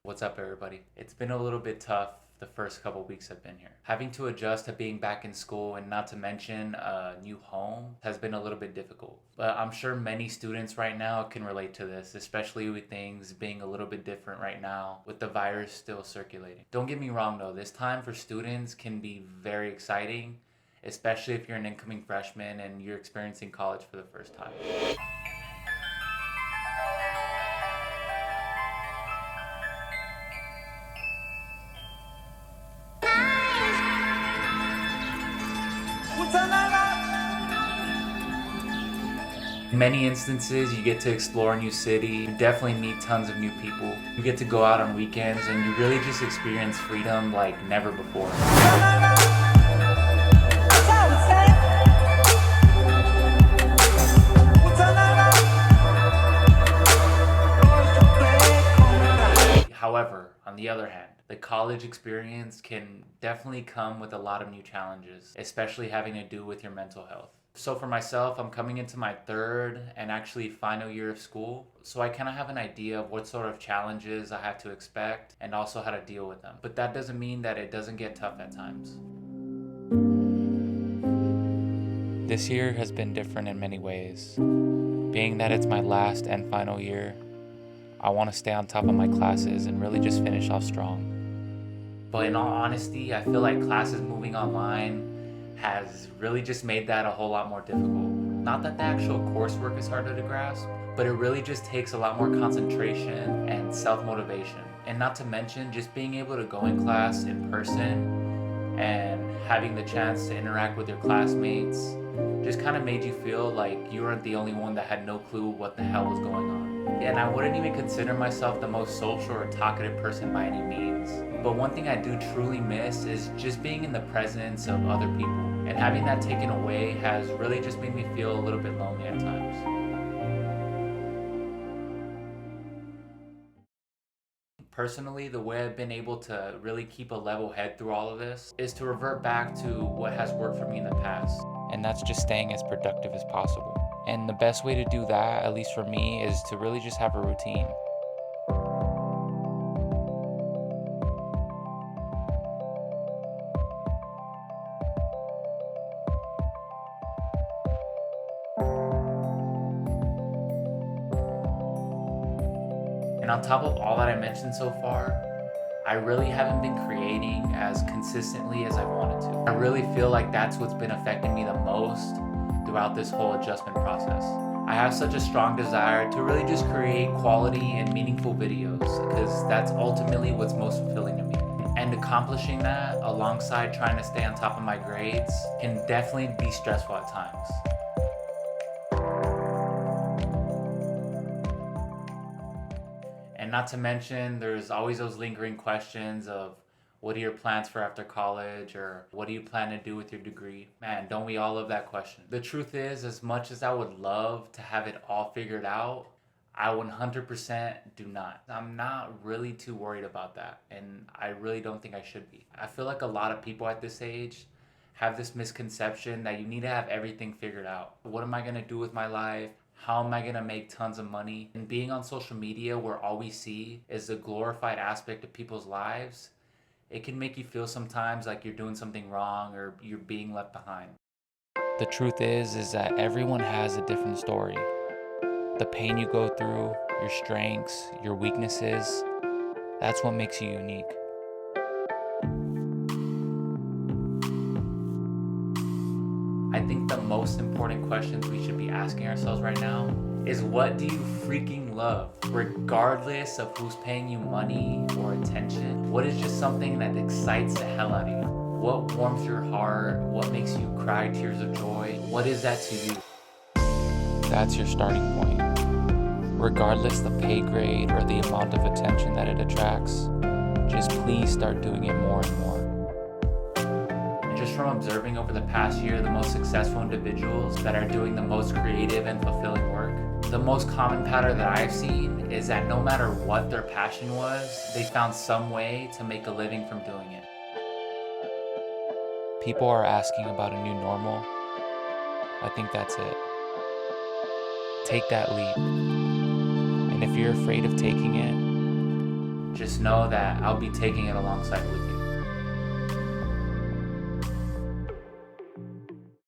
What's up, everybody? It's been a little bit tough the first couple weeks I've been here. Having to adjust to being back in school and not to mention a new home has been a little bit difficult. But I'm sure many students right now can relate to this, especially with things being a little bit different right now with the virus still circulating. Don't get me wrong though, this time for students can be very exciting, especially if you're an incoming freshman and you're experiencing college for the first time. In many instances, you get to explore a new city, you definitely meet tons of new people. You get to go out on weekends and you really just experience freedom like never before. However, on the other hand, the college experience can definitely come with a lot of new challenges, especially having to do with your mental health. So for myself, I'm coming into my third and actually final year of school. So I kind of have an idea of what sort of challenges I have to expect and also how to deal with them. But that doesn't mean that it doesn't get tough at times. This year has been different in many ways. Being that it's my last and final year, I want to stay on top of my classes and really just finish off strong. But in all honesty, I feel like classes moving online has really just made that a whole lot more difficult. Not that the actual coursework is harder to grasp, but it really just takes a lot more concentration and self-motivation. And not to mention just being able to go in class in person and having the chance to interact with your classmates just kind of made you feel like you weren't the only one that had no clue what the hell was going on. And I wouldn't even consider myself the most social or talkative person by any means. But one thing I do truly miss is just being in the presence of other people. And having that taken away has really just made me feel a little bit lonely at times. Personally, the way I've been able to really keep a level head through all of this is to revert back to what has worked for me in the past. And that's just staying as productive as possible. And the best way to do that, at least for me, is to really just have a routine. And on top of all that I mentioned so far, I really haven't been creating as consistently as I wanted to. I really feel like that's what's been affecting me the most throughout this whole adjustment process. I have such a strong desire to really just create quality and meaningful videos because that's ultimately what's most fulfilling to me. And accomplishing that alongside trying to stay on top of my grades can definitely be stressful at times. And not to mention, there's always those lingering questions of what are your plans for after college, or what do you plan to do with your degree? Man, don't we all love that question? The truth is, as much as I would love to have it all figured out, I 100% do not. I'm not really too worried about that, and I really don't think I should be. I feel like a lot of people at this age have this misconception that you need to have everything figured out. What am I gonna do with my life? How am I gonna make tons of money? And being on social media where all we see is the glorified aspect of people's lives, it can make you feel sometimes like you're doing something wrong or you're being left behind. The truth is that everyone has a different story. The pain you go through, your strengths, your weaknesses, that's what makes you unique. I think the most important questions we should be asking ourselves right now is, what do you freaking love? Regardless of who's paying you money or attention, what is just something that excites the hell out of you? What warms your heart? What makes you cry tears of joy? What is that to you? That's your starting point. Regardless the pay grade or the amount of attention that it attracts, just please start doing it more and more. And just from observing over the past year the most successful individuals that are doing the most creative and fulfilling work, the most common pattern that I've seen is that no matter what their passion was, they found some way to make a living from doing it. People are asking about a new normal. I think that's it. Take that leap. And if you're afraid of taking it, just know that I'll be taking it alongside with you.